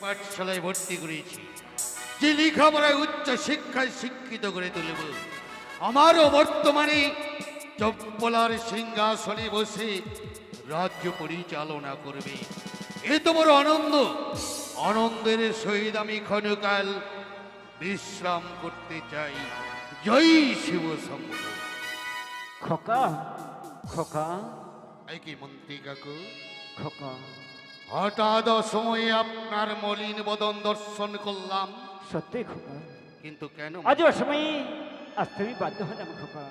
পাঠশালায় ভর্তি করেছি, যে লেখাপড়ায় উচ্চ শিক্ষায় শিক্ষিত করে তুলব। আমারও বর্তমানে চপ্পলার সিংহাসনে বসে রাজ্য পরিচালনা করবে। এ তো বড় আনন্দ। আনন্দের সহিত আমি ক্ষণকাল বিশ্রাম করতে চাই। জয় শিব শম্ভ। খোকা খোকা এই কি মন্ত্রী কাকু, খোকা, হঠাৎ সময়ে আপনার মলিন বদন দর্শন করলাম, সত্যি খোকা, কিন্তু কেন? আজ অসময়ে আসতে আমি বাধ্য হলাম খোকা।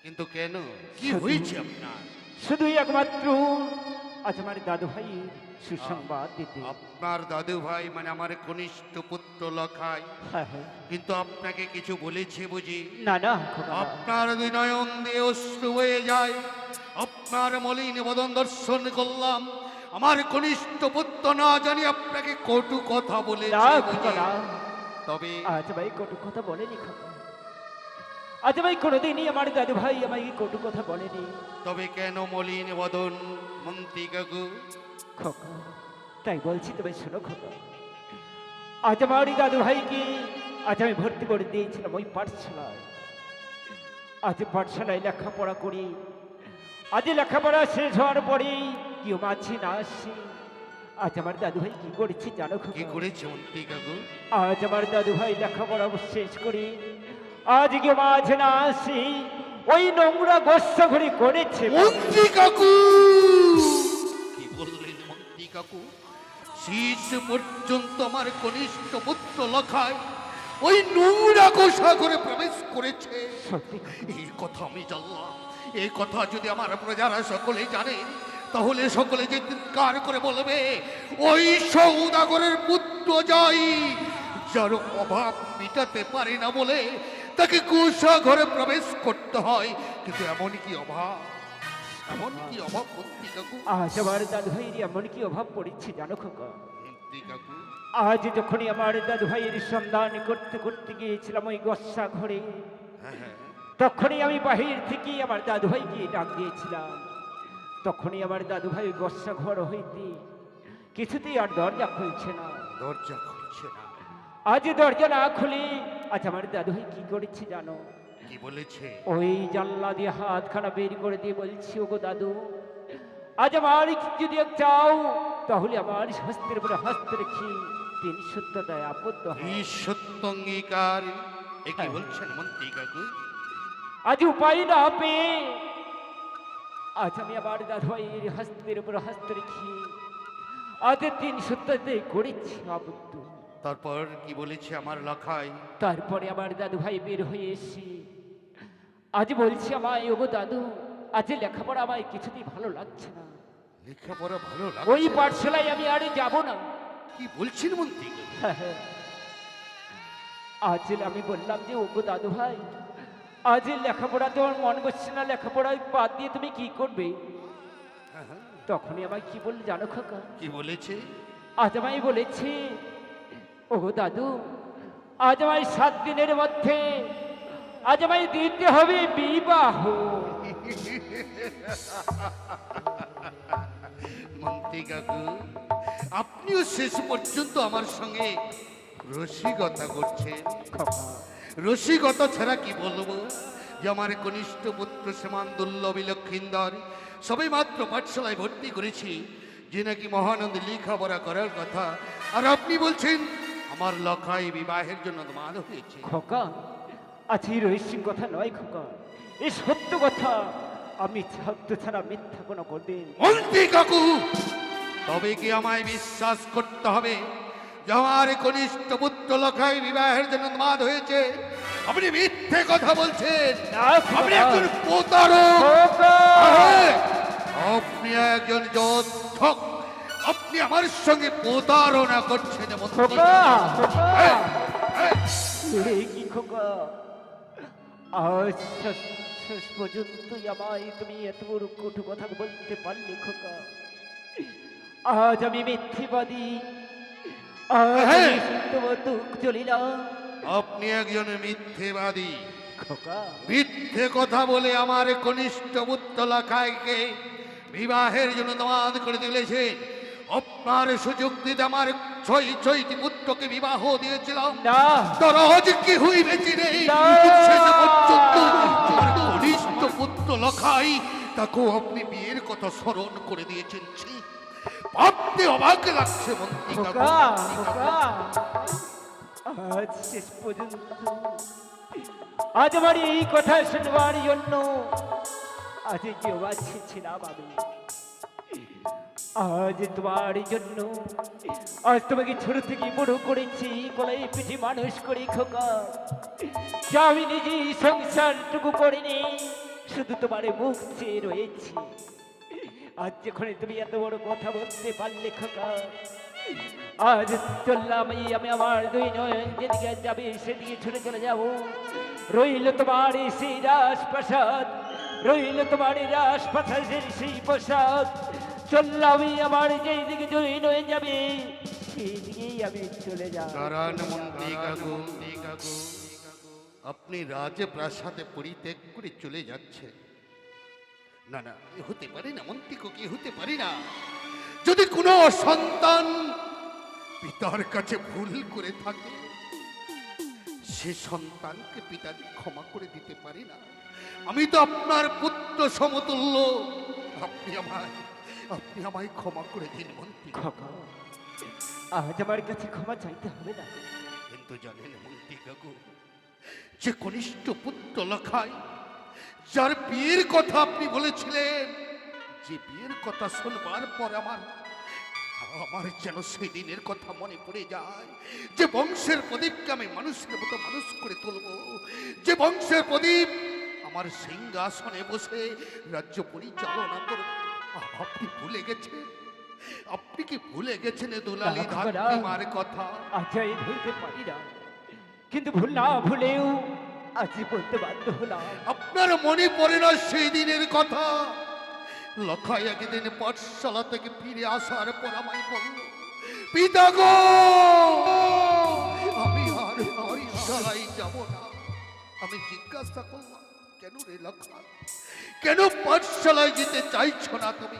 কিন্তু কেন? কি শুধু- হয়েছে আপনার? শুধুই একমাত্র আজ আমার দাদু ভাই সুসংবাদ দিতে। আপনার দাদু ভাই মানে আমার কনিষ্ঠ পুত্র লখাই, হ্যাঁ হ্যাঁ, কিন্তু আপনাকে কিছু বলেছে বুঝি? না না খোকা, আপনার দুই নয়ন দিয়ে অশ্রু হয়ে যায়। আপনার মলিন বদন দর্শন করলাম, আমার কনিষ্ঠ পুত্র না জানি আপনাকে কটু কথা না বলেছে খোকা বুঝি? না, তবে আজ ভাই কটু কথা বলেনি খোকা। আজ ভাই কোনোদিনই আমার দাদু ভাই আমাকে কটু কথা বলেনি তবে কেন মলিন বদন মন্ত্রী কাকু? খোকা। তাই বলছি তবে শোনো খোকা, আজ আমার এই দাদু ভাইকে আজ আমি ভর্তি করে দিয়েছিলাম ওই পাঠশালায়। আজ পাঠশালায় লেখাপড়া করি। আজ লেখাপড়া শেষ হওয়ার পরেই কেউ মাছি না আসে। আজ আমার দাদু ভাই কি করেছে জানো কি খোকা? করেছে মন্ত্রী কাকু? আজ আমার দাদু ভাই লেখাপড়া শেষ করি, আজ কেউ মাছ না আসে ওই নোংরা গোস্বা ঘুরি করেছে। মন্ত্রী কাকু কি বললেন মন্ত্রী কাকু? শীত পর্যন্ত আমার কনিষ্ঠ পুত্র লখায় ওই নোংরা কোষা করে প্রবেশ করেছে। সত্যি এই কথা আমি জানলাম। এই কথা যদি আমার প্রজারা সকলে জানে, তাহলে সকলে যে চিৎকার করে বলবে, ওই সৌদাগরের পুত্র যাই, যার অভাব মিটাতে পারে না বলে তাকে কোষা ঘরে প্রবেশ করতে হয়। কিন্তু এমন কি অভাব, এমন কি অভাব মন্ত্রী কাকু? আজ আমার দাদু ভাইয়ের এমন কি অভাব পড়েছে জানো খোকা? মন্ত্রী কাকু, আজ যখনই আমার দাদু ভাইয়ের সন্ধান করতে করতে গিয়েছিলাম ওই গোস্বা ঘরে, হ্যাঁ হ্যাঁ, তখনই আমি বাহির থেকে আমার দাদু ভাইকে ডাক দিয়েছিলাম। তখনই আমার দাদু ভাই গোস্বা ঘর হইতে কিছুতেই আর দরজা খুলছে না। দরজা খুলছে না? আজ দরজা না খুলে আজ আমার দাদু ভাই কি করেছে জানো? কি বলেছে? ওই জানলা দিয়ে হাতখানা বের করে দিয়ে বলছি, ওগো দাদু, আজ আমার যদি চাও তাহলে আমার হস্তের উপরে হস্ত রেখে তিন সত্যতায় আবদ্ধ হও। এই সত্য অঙ্গীকার এ কি হ্যাঁ। বলছেন মন্ত্রী কাকু? আজ উপায় না পেয়ে আজ আমি আমার দাদু ভাইয়ের হস্তের উপরে হস্ত রেখে আজ তিন সত্যতে করেছি আবদ্ধ। তারপর কি বলেছে আমার লখাই? তারপরে আমার দাদু ভাই বের হয়ে এসে আজ বলছি আমায়, ওগো দাদু, আজ লেখাপড়া আমায় কিছুতেই ভালো লাগছে না। লেখাপড়া ভালো ওই লাগছে? পাঠশালায় আমি আরে যাব না। কি বলছেন মন্ত্রী কাকু? হ্যাঁ, হ্যাঁ। আজ আমি বললাম যে, ওগো দাদু ভাই, আজ লেখাপড়া তোমার মন বসছে না, লেখাপড়ায় বাদ দিয়ে তুমি কি করবে? হ্যাঁ, হ্যাঁ। তখনই আমায় কি বললে জানো খোকা? কি বলেছে? আজ আমায় বলেছে, ওগো দাদু, আজ আমায় 7 দিনের মধ্যে আজ আমায় দিতে হবে বিবাহ। মন্ত্রী কাকু, আপনিও শেষ পর্যন্ত আমার সঙ্গে রসিকতা করছেন। খোকা, রসিকতা ছাড়া কি বলবো? যে আমার কনিষ্ঠ পুত্র সীমান দুর্লভ লক্ষিন্দর সবাই মাত্র পাঠশালায় ভর্তি করেছি, যে নাকি মহানন্দে লেখাপড়া করার কথা, আর আপনি বলছেন আমার লখাই বিবাহের জন্য মান হয়েছে। খোকা, আজ এই রহস্যিক কথা নয় খোকা, এই সত্য কথা। আমি সত্য ছাড়া মিথ্যা কোনো করবেন। মন্ত্রী কাকু, তবে কি আমায় বিশ্বাস করতে হবে যে আমার কনিষ্ঠ পুত্র লখাই বিবাহের জন্য মান হয়েছে? আপনি মিথ্যে কথা বলছেন। না খোকা। আপনি একজন প্রতারক। খোকা! হ্যাঁ, আপনি একজন যোদ্ধক। আপনি আমার সঙ্গে প্রতারণা করছেন মন্ত্রী খোকা! কাকু। খোকা! হ্যাঁ, হ্যাঁ। এ কি খোকা, আজ শেষ পর্যন্তই আমায় তুমি এত বড় কটু কথা বলতে পারলে খোকা? আজ আমি মিথ্যেবাদী, আজ হ্যাঁ। আমি সত্যবতুক চলিলাম আপনি একজন মিথ্যেবাদী। খোকা। মিথ্যে কথা বলে আমার কনিষ্ঠ পুত্র লখাইকে বিবাহের জন্য দান করে তুলেছে। আপনার সুযোগ দিতে আমার ছয়টি পুত্রকে বিবাহ দিয়েছিলাম, না তোর আজ কি হইবে চিরে? না। শেষ পর্যন্ত আমার কনিষ্ঠ পুত্র লখাই, তাকেও আপনি বিয়ের কথা স্মরণ করে দিয়েছেন। ছি, ভাবতে অবাক লাগছে মন্ত্রী কাকু। খোকা খোকা, আজ শেষ পর্যন্ত আজ আমার এই কথা শুনবার জন্য আজ কেউ ছিলাম আমি। আজ তোমার জন্য, আজ তোমাকে ছোট থেকে বড় করেছি, গলায় পিঠে মানুষ করে খোকা, যা আমি নিজে সংসারটুকু করিনি, শুধু তোমার মুখ চেয়ে রয়েছি। আজ যখন তুমি এত বড় কথা বলতে পারলে খোকা, আজ চললাম আমি আমার দুই নয়ন যেদিকে যাবে সেদিকে ছুটে চলে যাব। রইল তোমার সেই রাজপ্রাসাদ, রইল তোমার রাজপ্রাসাদের সেই প্রসাদ, চললাম আমার যেই দিকে দুই নয়ন যাবে সেই দিকেই আমি চলে যাব। দাঁড়ান মন্ত্রী কাকু, আপনি রাজপ্রাসাদে পরিত্যাগ করে চলে যাচ্ছে? না না, এ হতে পারে না মন্ত্রী কাকু, এ হতে পারে না। যদি কোনো সন্তান পিতার কাছে ভুল করে থাকে, সে সন্তানকে পিতা ক্ষমা করে দিতে পারে না। আমি তো আপনার পুত্র সমতুল্য, আপনি আমায় ক্ষমা করে দিন মন্ত্রী। খোকা, আজ আমার কাছে ক্ষমা চাইতে হবে না। কিন্তু জানেন মন্ত্রী কাকু, যে কনিষ্ঠ পুত্র লখাই, যার বিয়ের কথা আপনি বলেছিলেন, যে বিয়ের কথা শুনবার পর আমার যেন সেই দিনের কথা মনে পড়ে যায়, যে বংশের প্রদীপকে আমি মানুষের মতো মানুষ করে তুলব, যে বংশের প্রদীপ আমার সিংহাসনে বসে রাজ্য পরিচালনা করবে। আপনি ভুলে গেছেন? আপনি কি ভুলে গেছেন দুলালী ধাত্রীমার কথা? আচ্ছা, এই ভুলতে পারি না, কিন্তু ভুল না ভুলেও আজ বলতে বাধ্য হলাম। আপনার মনে পড়ে না সেই দিনের কথা? লখাই একদিন পাঠশালা থেকে ফিরে আসার পর আমায় বলল, পিতা গো, আমি আর পাঠশালায় যাব না। আমি জিজ্ঞাসা করলাম, কেন রে লখাই, কেন পাঠশালায় যেতে চাইছো না তুমি?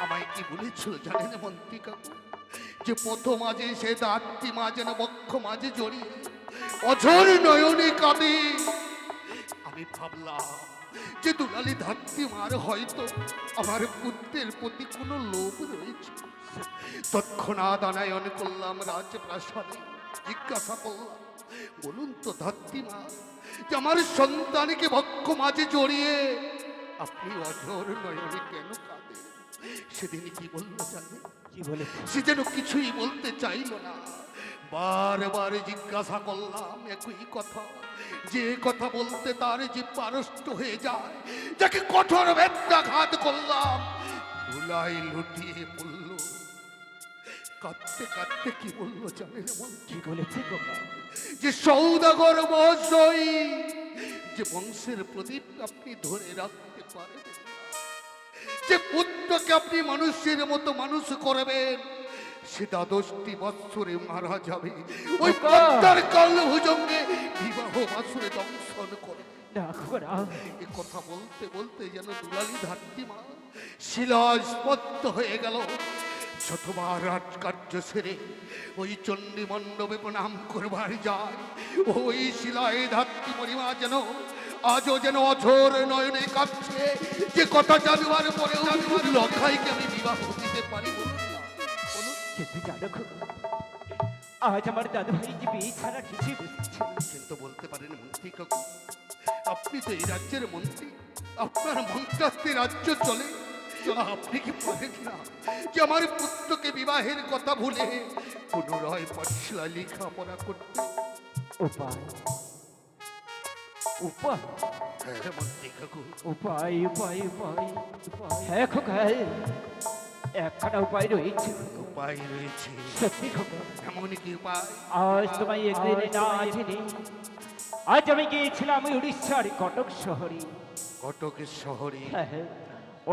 আমায় কি বলেছিল জানেন মন্ত্রী কাকু? যে প্রথম আজে সে দাঁতটি মা যেন বক্ষ মাঝে জড়িয়ে অঝর নয়নে কাঁদে। আমি ভাবলাম যে দুলালী ধাত্রী মার হয়তো আমার পুত্রের প্রতি কোনো লোভ রয়েছে। তৎক্ষণাৎ আনায়ন করলাম রাজপ্রাসাদে, জিজ্ঞাসা করলাম, বলুন তো ধাত্রী মা, যে আমার সন্তানকে বক্ষ মাঝে জড়িয়ে আপনি অঝর নয়নে কেন কাঁদেন? সেদিন কি বললো জানেন? কি বলে? সে যেন কিছুই বলতে চাইল না। বারবার জিজ্ঞাসা করলাম একই কথা, যে কথা বলতে তার যে পারস্ত হয়ে যায়, যাকে কঠোর বেত্রাঘাত করলাম, ধুলাই লুটিয়ে পড়ল। কাঁদতে কাঁদতে কি বললো জানেন? কি বলেছে খোকা? যে সৌদাগর মহাশয়, যে বংশের প্রদীপ আপনি ধরে রাখতে পারবেন না, যে পুত্রকে আপনি মানুষের মতো মানুষ করবেন, সে 10টি বৎসরে মারা যাবে। ওই পদ্মার কাল ভুজঙ্গে বিবাহ বাসরে দংশন করে। এ কথা বলতে বলতে যেন দুলালী ধাত্রী মা শিলাস্পত্ত হয়ে গেল। শতবার রাজকার্য সেরে ওই চণ্ডী মণ্ডপে প্রণাম করবার যায়, ওই শিলায় ধাত্রী মরিমা যেন আজও যেন অঝোর নয়নে কাঁদছে। যে কথা জানবার পরেও লখাইকে আমি বিবাহ দিতে পারি বলুন না, বলুন। কিন্তু জানো খোকা, আজ আমার দাদু ভাই যে বিয়ে ছাড়া কিছুই বুঝছে না। কিন্তু বলতে পারেন মন্ত্রী কাকু, আপনি তো এই রাজ্যের মন্ত্রী, আপনার মন্ত্রাস্তে রাজ্য চলে। আপনি কি পারেন না যে আমার পুত্রকে বিবাহের কথা ভুলে পুনরায় পাঠশালা লেখাপড়া করতে? উপায় উপায় হ্যাঁ মন্ত্রী কাকু, উপায় উপায় উপায় উপায়, হ্যাঁ খোকা, একখানা উপায় রয়েছে। উপায় রয়েছে? সত্যি খোকা। এমন কি উপায়? আজ তোমায় একদিন না জেনে আজ আমি গিয়েছিলাম উড়িষ্যার কটক শহরে। কটকের শহরে? হ্যাঁ,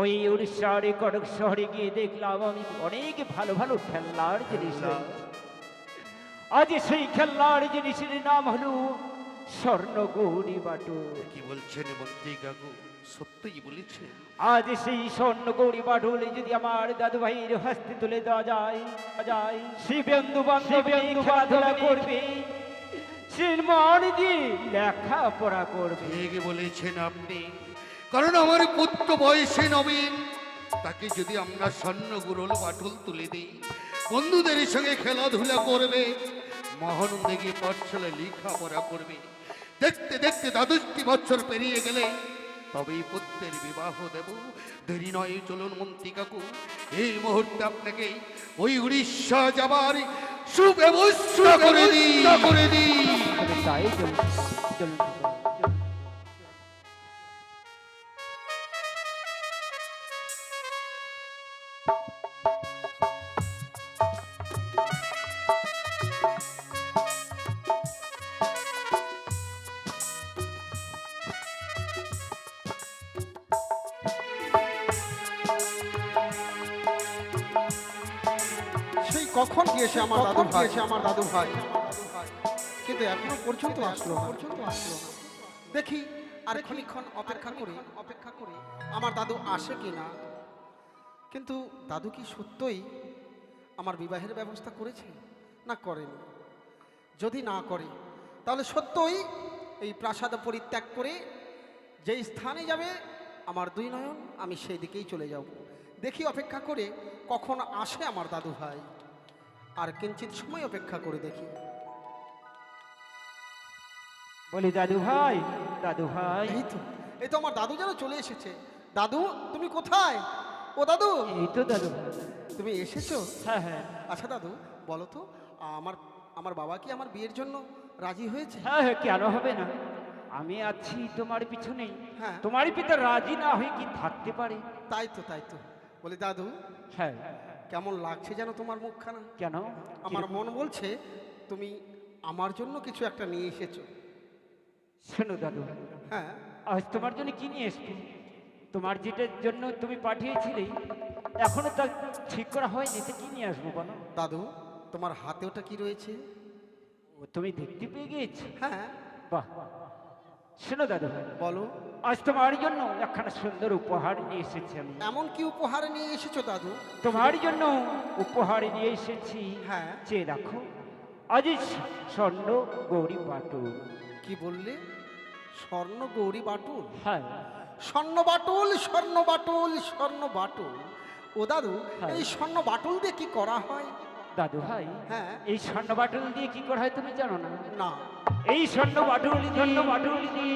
ওই উড়িষ্যার কটক শহরে গিয়ে দেখলাম আমি অনেক ভালো ভালো খেলনার জিনিস রয়েছে। আজ সেই খেলনার জিনিসের নাম হলো স্বর্ণ গৌরী বাটুল। কি বলছেন মন্ত্রিকা গো, সত্যই বলেছেন? আজ সেই স্বর্ণ গৌরী বাটুল যদি আমার দাদু ভাইয়ের হস্তে তুলে দেওয়া যায়, সে বন্ধু বান্ধব খেলাধুলা করবে, সে মন দিয়ে লেখাপড়া করবে। ঠিক বলেছেন আপনি, কারণ আমার পুত্র বয়সে নবীন, তাকে যদি আমরা স্বর্ণ গুরল বাটুল তুলে দিই, বন্ধুদের সঙ্গে খেলাধুলা করবে, মহানন্দে গিয়ে পাঠশালায় লেখাপড়া করবে। দেখতে দেখতে 12টি বছর পেরিয়ে গেলে তবেই পুত্রের বিবাহ দেব। দেরি নয়, চলুন মন্ত্রী কাকু, এই মুহূর্তে আপনাকে ওই উড়িষ্যা যাবার সুব্যবস্থা করে দিই। তবে তাই চলুন, চলুন, চলুন। সেই কখন গিয়েছে আমার দাদু ভাই, কিন্তু এখনো পর্যন্ত আসলো না। দেখি আর খানিকক্ষণ অপেক্ষা করি আমার দাদু আসে কি না। কিন্তু দাদু কি সত্যই আমার বিবাহের ব্যবস্থা করেছে না করেনি? যদি না করে তাহলে সত্যই এই প্রাসাদ পরিত্যাগ করে যেই স্থানে যাবে আমার দুই নয়ন, আমি সেই দিকেই চলে যাব। দেখি অপেক্ষা করে কখন আসে আমার দাদু ভাই, আর কিঞ্চিত সময় অপেক্ষা করে দেখি। বলি দাদু ভাই, দাদু ভাই, এই তো আমার দাদু যেন চলে এসেছে। দাদু তুমি কোথায়? ও দাদু, এই তো দাদু ভাই। তুমি এসেছো? হ্যাঁ হ্যাঁ আচ্ছা দাদু, বলো তো আমার বাবা কি আমার বিয়ের জন্য রাজি হয়েছে? হ্যাঁ হ্যাঁ, কেন হবে না? আমি আছি তোমার পিছনেই। হ্যাঁ। তোমারই পিতা রাজি না হয়ে কি থাকতে পারে? তাই তো বলি দাদু, হ্যাঁ। কেমন লাগছে যেন তোমার মুখখানা? কেন? আমার মন বলছে তুমি আমার জন্য কিছু একটা নিয়ে এসেছো। শোনো দাদু, হ্যাঁ। আজ তোমার জন্য কি নিয়ে এসছি? তোমার যেটার জন্য তুমি পাঠিয়েছিলে এখনো তা ঠিক করা হয়নি, তো কি নিয়ে আসবো বলো? দাদু, তোমার হাতে ওটা কি রয়েছে? ও তুমি দেখতে পেয়ে গিয়েছো? হ্যাঁ। বাহ। শোনো দাদু ভাই, বলো। আজ তোমার জন্য একখানা সুন্দর উপহার নিয়ে এসেছি আমি। এমন কি উপহার নিয়ে এসেছো দাদু? তোমার জন্য উপহার নিয়ে এসেছি। হ্যাঁ। চেয়ে রাখো, আজ স্বর্ণ গৌরী বাটুল। কি বললে? স্বর্ণ গৌরী বাটুল? হ্যাঁ। স্বর্ণ বাটুল, স্বর্ণ বাটুল, স্বর্ণ বাটুল। ও দাদু, হ্যাঁ। এই স্বর্ণ বাটুল দিয়ে কি করা হয়? দাদু ভাই, হ্যাঁ। এই স্বর্ণ বাটুল দিয়ে কি করা হয় তুমি জানো না? না। এই স্বর্ণ বাটুল দিয়ে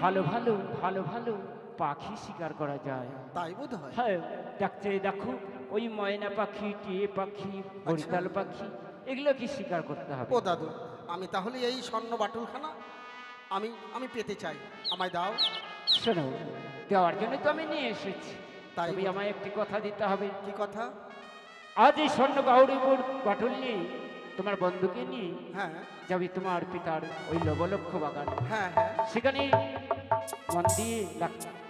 ভালো ভালো ভালো ভালো পাখি শিকার করা যায়। তাই বোধ হয়। হ্যাঁ, দেখছে দেখো, ওই ময়না পাখি, টিয়ে পাখি, বরিশাল পাখি, এগুলো কি শিকার করতে হবে। ও দাদু, আমি তাহলে এই স্বর্ণ বাটুলখানা আমি পেতে চাই, আমায় দাও। শোনো, দেওয়ার জন্য তো আমি নিয়ে এসেছি, তাই তবে বলি। আমায় একটি কথা দিতে হবে। কি কথা? আজ এই স্বর্ণ গৌরী বাটুল নিয়ে তোমার বন্ধুকে নিয়ে হ্যাঁ যাবি তোমার পিতার ওই লবলক্ষ বাগান। হ্যাঁ হ্যাঁ। সেখানে মন দিয়ে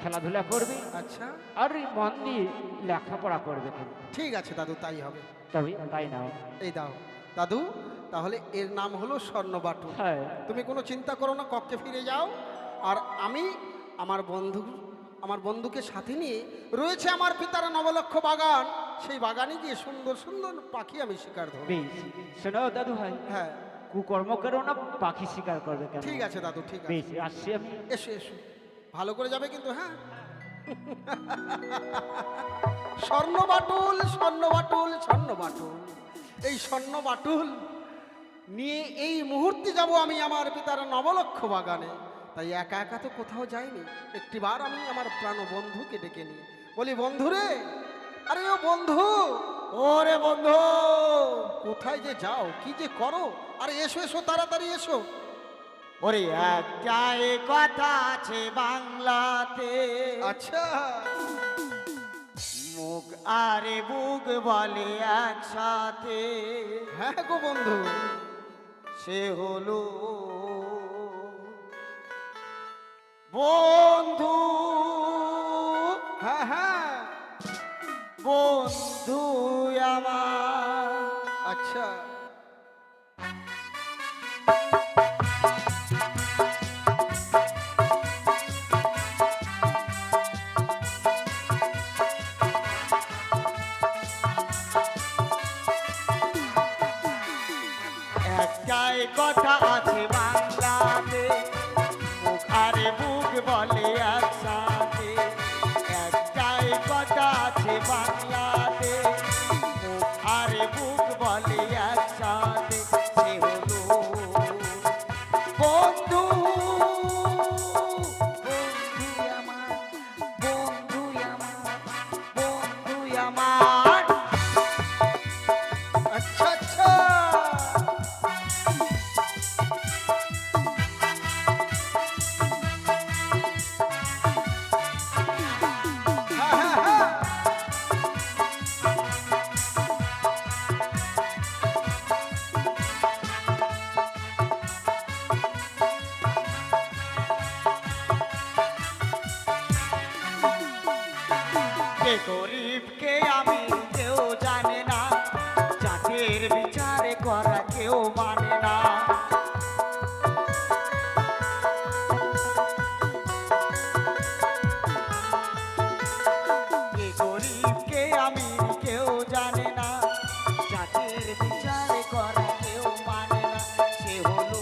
খেলাধুলা করবে, আচ্ছা, আর মন দিয়ে লেখাপড়া করবে কিন্তু। ঠিক আছে দাদু, তাই হবে। তবে তাই নাও। এই দাও দাদু, তাহলে এর নাম হলো স্বর্ণ বাটুল। হ্যাঁ। তুমি কোনো চিন্তা করো না, কক্ষে ফিরে যাও। আর আমি আমার বন্ধুকে সাথে নিয়ে রয়েছে আমার পিতার নবলক্ষ বাগান, সেই বাগানে গিয়ে সুন্দর সুন্দর পাখি আমি শিকার ধরব। বেশ, শোনো দাদু ভাই, হ্যাঁ কুকর্ম করো না, পাখি শিকার করবে কেন? ঠিক আছে দাদু, ঠিক আছে। বেশ, আসছি আমি। এসো এসো, ভালো করে যাবে কিন্তু, হ্যাঁ। স্বর্ণ বাটুল, স্বর্ণ বাটুল, স্বর্ণ বাটুল, এই স্বর্ণ বাটুল নিয়ে এই মুহূর্তে যাব আমি আমার পিতার নবলক্ষ বাগানে। তাই একা একা তো কোথাও যাইনি, একটিবার আমি আমার প্রাণ বন্ধুকে ডেকে নিই। বলি, বন্ধু রে, আরে ও বন্ধু, ওরে বন্ধু, কোথায় যে যাও, কি যে করো? আরে এসো এসো, তাড়াতাড়ি এসো। ওরে একটাই কথা আছে বাংলাতে, আচ্ছা, মুখ আরে বুক বলে একসাথে, হ্যাঁ গো বন্ধু, সে হলো বন্ধু, হ্যাঁ হ্যাঁ, বন্ধু আমার। আচ্ছা। একটাই কথা আছে বাংলাতে, বুক আরে বুক বলে একসাথে। একটাই কথা আছে বাংলাতে, বুক আরে বুক বলে একসাথে। সে হলো বন্ধু, বন্ধু আমার, বন্ধু আমার, বন্ধু আমার। আচ্ছা আচ্ছা, হ্যাঁ হ্যাঁ হ্যাঁ। কে গরিব কে আমি কেউ জানে না, জাতির বিচারে করা কেউ মানে না। কে গরিব কে আমি কেউ জানে না, জাতির বিচারে করা কেউ মানে না। সে হলো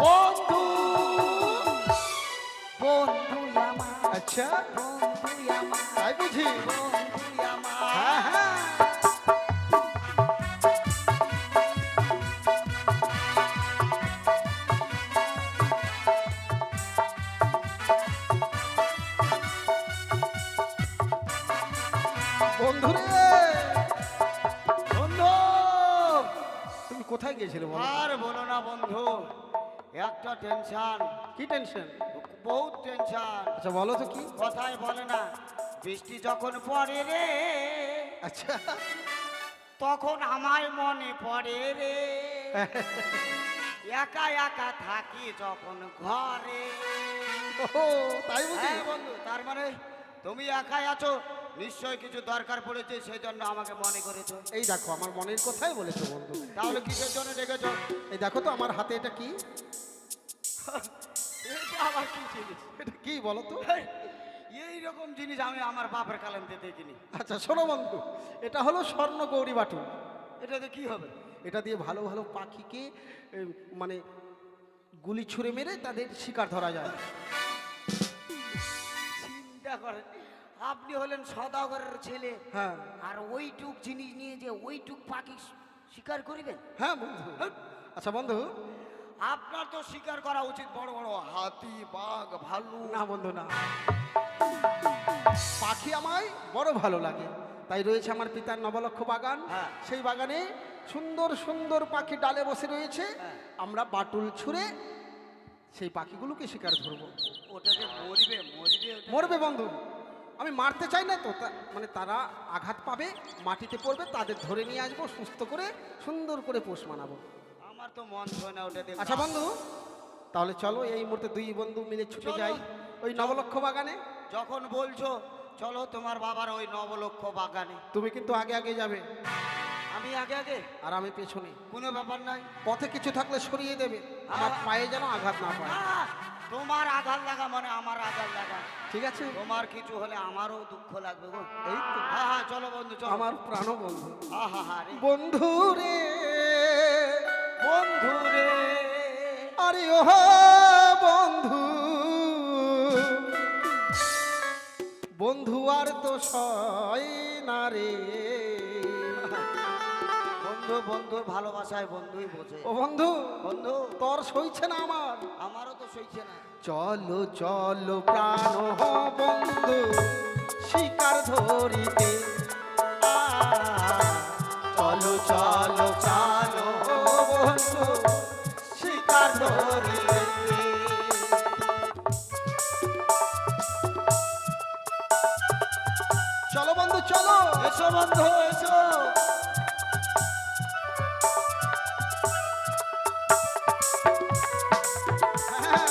বন্ধু, বন্ধু আমার, আচ্ছা, বন্ধু আমার, তাই বুঝি? বন্ধু আমার। হ্যাঁ হ্যাঁ। বন্ধুরে, বন্ধু, তুমি কোথায় গিয়েছিলে বলো? আর বলো না বন্ধু, একটা টেনশন, কি টেনশন? বহুত টেনশন। আচ্ছা বলো তো কি? কথাই বলে না, বৃষ্টি যখন পড়ে রে, আচ্ছা, তখন আমায় মনে পড়ে রে। একা একা থাকি যখন ঘরে। ও তাই বুঝি? হ্যাঁ বন্ধু, তার মানে তুমি একাই আছো, নিশ্চয় কিছু দরকার পড়েছে, সেই জন্য আমাকে মনে করেছো। এই দেখো, আমার মনের কথাই বলেছো বন্ধু। তাহলে কিসের জন্য ডেকেছো? এই দেখো তো আমার হাতে এটা কি? এটা আবার কি জিনিস? এটা কি বলো তো? এই রকম জিনিস আমি আমার বাপের কালামতে দেখিনি। আচ্ছা শোনো বন্ধু, এটা হলো স্বর্ণ গৌরী বাটুল। এটাতে কি হবে? এটা দিয়ে ভালো ভালো পাখিকে মানে গুলি ছুঁড়ে মেরে তাদের শিকার ধরা যায়। চিন্তা করেন, আপনি হলেন সদাগরের ছেলে, হ্যাঁ আর ওইটুক জিনিস নিয়ে যে ওইটুক পাখি শিকার করিবেন? হ্যাঁ বন্ধু। আচ্ছা বন্ধু, আপনার তো শিকার করা উচিত বড় বড় হাতি, বাঘ, ভালু। না বন্ধু না, পাখি আমায় বড় ভালো লাগে, তাই রয়েছে আমার পিতার নবলক্ষ বাগান। হ্যাঁ। সেই বাগানে সুন্দর সুন্দর পাখি ডালে বসে রয়েছে। হ্যাঁ। আমরা বাটুল ছুঁড়ে সেই পাখিগুলোকে শিকার ধরবো। ওটা যে মরবে, মরবে ওটা। মরবে বন্ধু, আমি মারতে চাই না তো, মানে তারা আঘাত পাবে, মাটিতে পড়বে, তাদের ধরে নিয়ে আসবো, সুস্থ করে সুন্দর করে পোষ মানাবো। আমার তো মন হয় না ওটা দিয়ে। আচ্ছা বন্ধু, তাহলে চলো এই মুহূর্তে দুই বন্ধু মিলে ছুটে চলো। যাই ওই নবলক্ষ বাগানে। যখন বলছো চলো তোমার বাবার ওই নবলক্ষ বাগানে, তুমি কিন্তু আগে আগে যাবে আমি আগে আগে, আর আমি পেছনে। কোনো ব্যাপার নাই। পথে কিছু থাকলে সরিয়ে দেবে, আমার পায়ে যেন আঘাত না পায়। আহ, তোমার আঘাত লাগা মানে আমার আঘাত লাগা। ঠিক আছে? তোমার কিছু হলে আমারও দুঃখ লাগবে গো। এই তো হ্যাঁ হ্যাঁ, চলো বন্ধু চলো। আমার প্রাণ বন্ধু। আহা হা রে বন্ধু রে, বন্ধু রে, আরে ও বন্ধু, বন্ধু আর তো সয় না রে। বন্ধু বন্ধুর ভালোবাসায় বন্ধুই বোঝে। ও বন্ধু, বন্ধু তোর সইছে না আমার। আমারও তো সইছে না। চলো চলো প্রাণ বন্ধু শিকার ধরিতে, চলো চলো চলো বন্ধু শিকার ধরিতে। চলো বন্ধু চলো, এসো বন্ধু এসো। হ্যাঁ।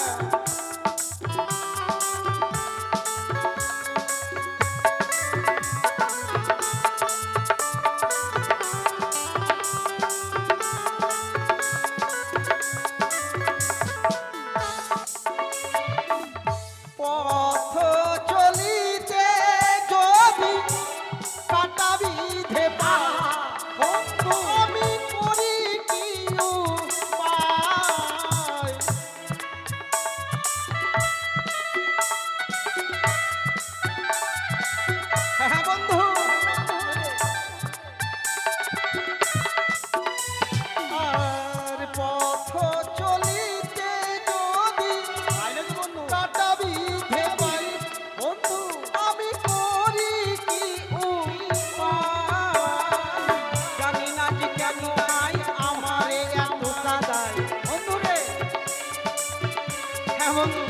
হ্যাঁ বন্ধু,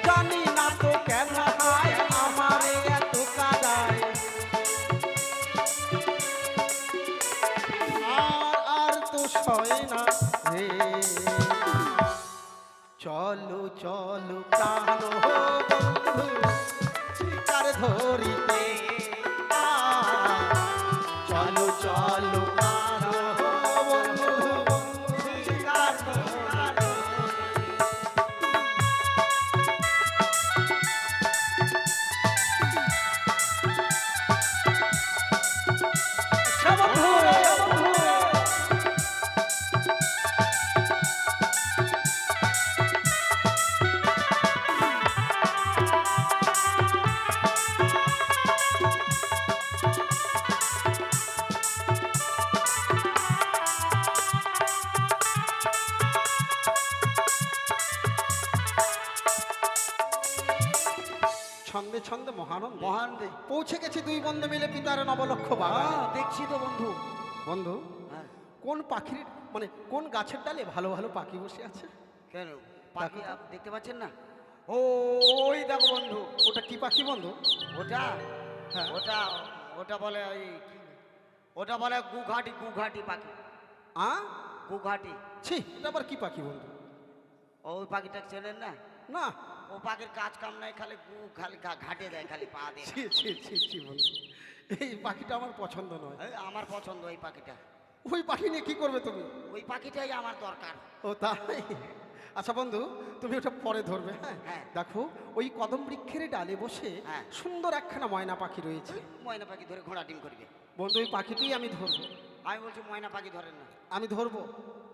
জানি না তো কেন হয় আমারে এত কাদায়। আর তো সয় না রে। চলো চলো প্রাণ বন্ধু শিকার ধরিতে, চলো চলো প্রাণ বন্ধু শিকার ধরিতে। আচ্ছা বন্ধু, বন্ধু ছন্দে ছন্দে মহানন্দ মহান দে। পৌঁছে গেছি দুই বন্ধু মিলে পিতার নবলক্ষ বাবা। দেখছি তো বন্ধু। বন্ধু, হ্যাঁ, কোন পাখির মানে কোন গাছের ডালে ভালো ভালো পাখি বসে আছে? কেন পাখি দেখতে পাচ্ছেন না? ও ওই দেখো বন্ধু, ওটা কি পাখি বন্ধু? ওটা হ্যাঁ। ওটা ওটা বলে ওই কি, ওটা বলে গুঘাটি, গুঘাটি পাখি, আ গুঘাটি। ছি, এটা আবার কি পাখি বন্ধু? ওই পাখিটা চেনেন না? না, ও পাখির কাজ কাম নাই, খালি খালি ঘাটে দেয়, খালি পা দিয়ে। ছি ছি ছি ছি বন্ধু, এই পাখিটা আমার পছন্দ নয়। এই আমার পছন্দ ওই পাখিটা। ওই পাখি নিয়ে কি করবে তুমি? ওই পাখিটাই আমার দরকার। ও তাই? আচ্ছা বন্ধু, তুমি ওটা পরে ধরবে। হ্যাঁ হ্যাঁ। দেখো, ওই কদম বৃক্ষের ডালে বসে হ্যাঁ। সুন্দর একখানা ময়না পাখি রয়েছে। ময়না পাখি ধরে ঘোড়া ডিম করবে। বন্ধু, ওই পাখিটি আমি ধরবো। আমি বলছি ময়না পাখি ধরেন না, আমি ধরবো।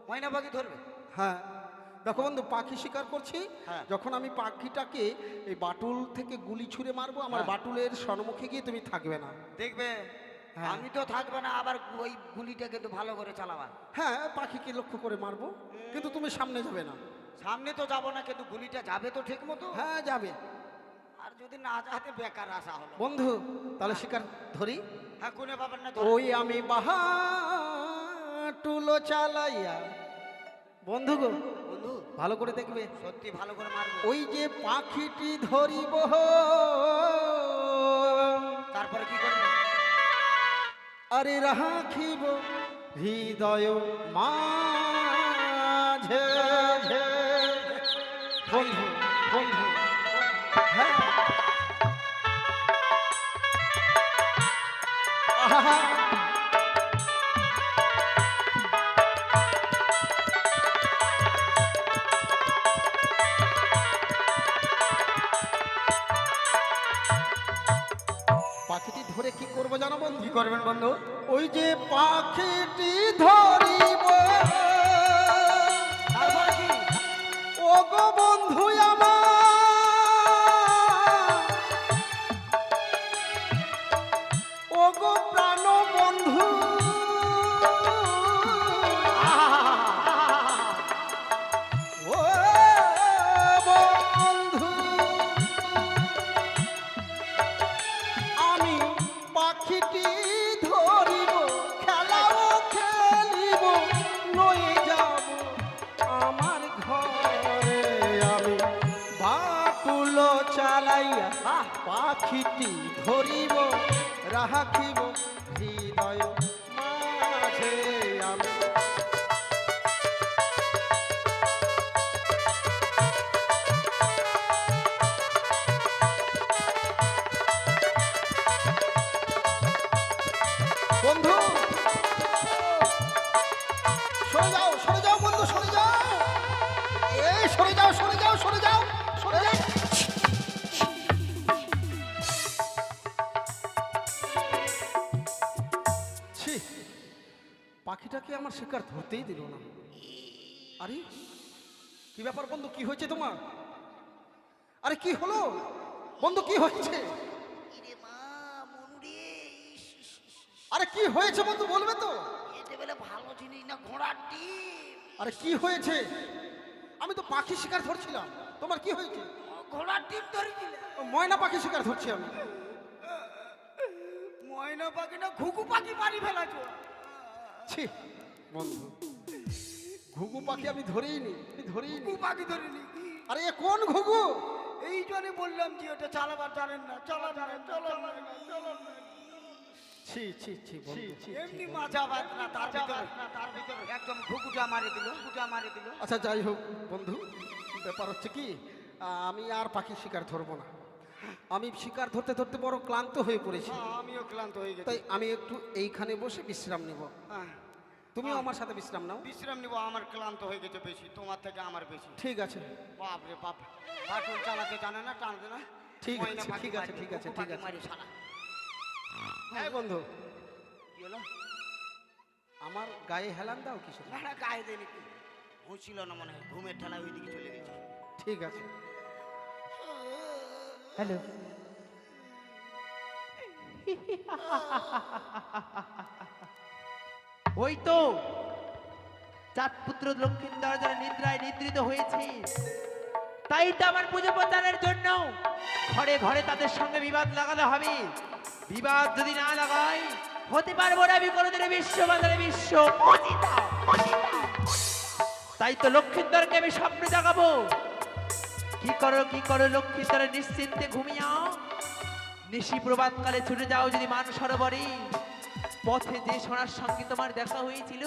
ময়না পাখি ধরবে। হ্যাঁ দেখো বন্ধু, পাখি শিকার করছি। হ্যাঁ। যখন আমি পাখিটাকে এই বাটুল থেকে গুলি ছুঁড়ে মারবো, আমার হ্যাঁ। বাটুলের সম্মুখে গিয়ে তুমি থাকবে না। দেখবে হ্যাঁ। আমি তো থাকবে না, আবার ওই গুলিটা কিন্তু ভালো করে চালাবা। হ্যাঁ, পাখিকে লক্ষ্য করে মারবো, কিন্তু তুমি সামনে যাবে না। সামনে তো যাবো না, কিন্তু গুলিটা যাবে তো ঠিক মতো। হ্যাঁ যাবে। আর যদি না যাতে বেকার আসা হলো। বন্ধু, তাহলে শিকার ধরি। হ্যাঁ, কোনে পাবেন না? ওই আমি বাহাটুলো চালাইয়া, বন্ধু গো বন্ধু ভালো করে দেখবে, সত্যি ভালো করে মারবো। ওই যে পাখিটি ধরিব, তারপরে কি করবে? আরে রাখিব হৃদয় মাঝে। বন্ধু বন্ধু, হ্যাঁ আহা, পাখিটি ধরে কি করবো জানো বন্ধু? কি করবেন বন্ধু? ওই যে পাখিটি ধরিব, তারপরে কি? ও গো বন্ধু আমার, ও গো প্রাণ বন্ধু, ও বন্ধু, আমি পাখিটি ধরিব, খেলাও খেলিব, লয়ে যাব আমার ঘরে। আমি বাটুল চালাইয়া পাখিটি ধরিব, রাখিব হৃদয় মাঝে। আমি বন্ধু, সরে যাও সরে যাও বন্ধু, সরে যাও, এই সরে যাও সরে যাও সরে যাও সরে যাও। ছি, পাখিটাকে আমার শিকার ধরতেই দিল না। আরে কি ব্যাপার বন্ধু, কি হয়েছে তোমার? আরে কি হলো বন্ধু, কি হয়েছে? ইরে মা, মনুরে, আরে কি হয়েছে বন্ধু, বলবে তো? এতে বেলা ভালো জিনিস না, ঘোড়ার ডিম। আরে কি হয়েছে? আমি তো পাখি শিকার ধরছিলাম, তোমার কি হয়েছে? ঘোড়ার ডিম ধরেছিলে? ময়না পাখি শিকার ধরছি আমি। ময়না পাখি না, ঘুঘু পাখি মারি ফেলাছো। ছি বন্ধু, ঘুঘু পাখি আমি ধরেই নি, ঘুঘু পাখি ধরিনি। আরে এ কোন ঘুঘু? এই জন্য বললাম যে ওটা চালাবার জানেন না, চালান না, চালান না, চালান না। ছি ছি ছি বন্ধু। এমনি মাজা বাদ না, তার ভিতরে একদম ঘুঘুটা মারে দিল, ঘুঘুটা মারে দিল। আচ্ছা যাই হোক বন্ধু, ব্যাপার হচ্ছে কি, আমি আর পাখি শিকার ধরবো না। আমি শিকার ধরতে ধরতে বড় ক্লান্ত হয়ে পড়েছি। আমিও ক্লান্ত হয়ে গেছি। তাই আমি একটু এইখানে বসে বিশ্রাম নিব। হ্যাঁ, তুমিও আমার সাথে বিশ্রাম নাও। বিশ্রাম নিব, আমার ক্লান্ত হয়ে গেছে বেশি, তোমার থেকে আমার বেশি। ঠিক আছে বাপ রে বাপ, বাটুল চালাতে জানে না, টানতে না। ঠিক আছে, ময়না পাখি ঠিক আছে, মারি, ঠিক আছে, ঘুঘু ঠিক পাখি আছে। মারি সারা। হ্যাঁ বন্ধু, কি হলো? আমার গায়ে হেলান দাও কিছু। না না, গায়ে দেয়নি, কি হুঁছিল না মনে হয়, ঘুমের ঠেলা ওইদিকে চলে গেছে। ঠিক আছে। হ্যালো, ওই তো চাঁদ পুত্র লক্ষ্মীন্দর যারা নিদ্রায় নিদ্রিত হয়েছে, তাই তো আমার পুজো প্রচারের জন্য ঘরে ঘরে তাদের সঙ্গে বিবাদ লাগাতে হবে। বিবাদ যদি না লাগাই, হতে পারবো না আমি কোনোদিন বিশ্ব বাজারে বিশ্ব পতিতা, পতিতা। তাই তো লক্ষ্মীন্দরকে আমি স্বপ্ন জাগাবো। কি করো লক্ষ্মীন্দরে নিশ্চিন্তে ঘুমিয়াও। নিশি প্রভাতকালে ছুটে যাও যদি মান সরোবরে, পথে যে সোনার সঙ্গে তোমার দেখা হয়েছিল,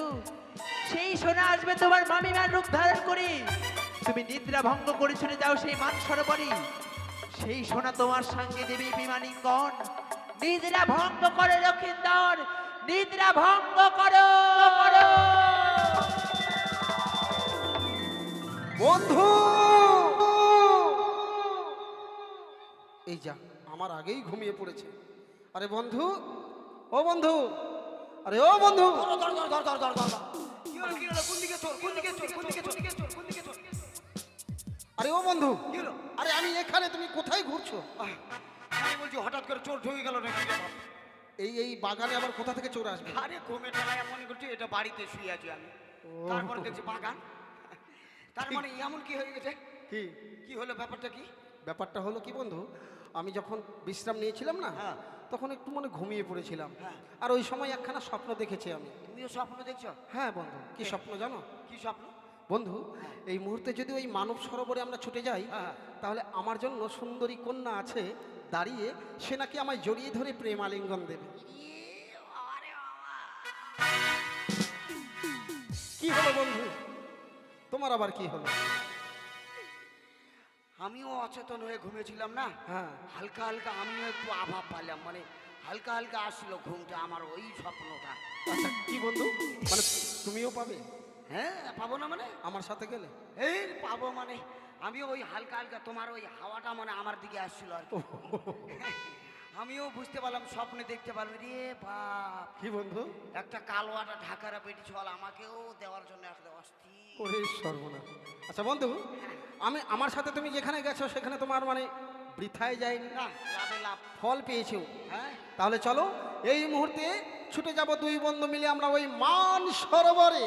সেই সোনা আসবে তোমার মামিমার রূপ ধারণ করে। তুমি নিদ্রা ভঙ্গ করে ছুটে যাও সেই মান সরোবরে, সেই সোনা তোমার সঙ্গে দেবী বিমানিঙ্গন। নিদ্রা ভঙ্গ করো লক্ষ্মীন্দর, নিদ্রা ভঙ্গ করো। বন্ধু, এই যা আমার আগেই ঘুমিয়ে পড়েছে। আরে বন্ধু, ও বন্ধু, আরে ও বন্ধু। কি হলো, কি হলো? কোন দিকে চোর, কোন দিকে চোর, কোন দিকে চোর, কোন দিকে চোর? আরে ও বন্ধু, কি হলো? আরে আমি এখানে, তুমি কোথায় ঘুরছো? আমি বলছি হঠাৎ করে চোর ঢুকে গেল নাকি রে বাপ? এই বাগানে আবার কোথা থেকে চোর আসবে? আরে ঘুমে ঠেলায় মনে করছি এটা বাড়িতে শুয়ে আছি আমি, তারপরে দেখছি বাগান। তার মানে এমন কি হয়ে গেছে? কি কি হলো, ব্যাপারটা কি? ব্যাপারটা হলো কি বন্ধু, আমি যখন বিশ্রাম নিয়েছিলাম না, হ্যাঁ। তখন একটু মনে ঘুমিয়ে পড়েছিলাম। হ্যাঁ। আর ওই সময় একখানা স্বপ্ন দেখেছি আমি। তুমিও স্বপ্ন দেখছো? হ্যাঁ বন্ধু, কি স্বপ্ন জানো কি স্বপ্ন? বন্ধু? এই মুহূর্তে যদি ওই মানব সরোবরে আমরা ছুটে যাই, হ্যাঁ। তাহলে আমার জন্য সুন্দরী কন্যা আছে দাঁড়িয়ে, সে নাকি আমায় জড়িয়ে ধরে প্রেম আলিঙ্গন দেবে। কি হলো বন্ধু, তোমার আবার কি হলো? আমিও অচেতন হয়ে ঘুমিয়েছিলাম না, হ্যাঁ। হালকা হালকা আমিও একটু আভাব পাইলাম, মানে হালকা হালকা আসলো ঘুমটা, আমার ওই স্বপ্নটা। আচ্ছা কি বন্ধু, মানে তুমিও পাবে হ্যাঁ, পাবো না মানে? আমার সাথে গেলে? এই পাবো মানে আমিও ওই হালকা হালকা তোমার ওই হাওয়াটা মানে আমার দিকে আসছিল আর কি। আমিও বুঝতে পারলাম, স্বপ্নে দেখতে পারলাম, রে বাপ, কি বন্ধু? একটা কালোয়াটা ঢাকারা বেটি ছল আমাকেও দেওয়ার জন্য একটা অস্থির। ওরে সর্বনাশ। আচ্ছা বন্ধু, আমার সাথে তুমি যেখানে গেছো সেখানে তোমার মানে বৃথায় যায়নি, না, লাভে লাভ। ফল পেয়েছো। হ্যাঁ, তাহলে চলো এই মুহূর্তে ছুটে যাব দুই বন্ধু মিলে আমরা ওই মান সরোবরে।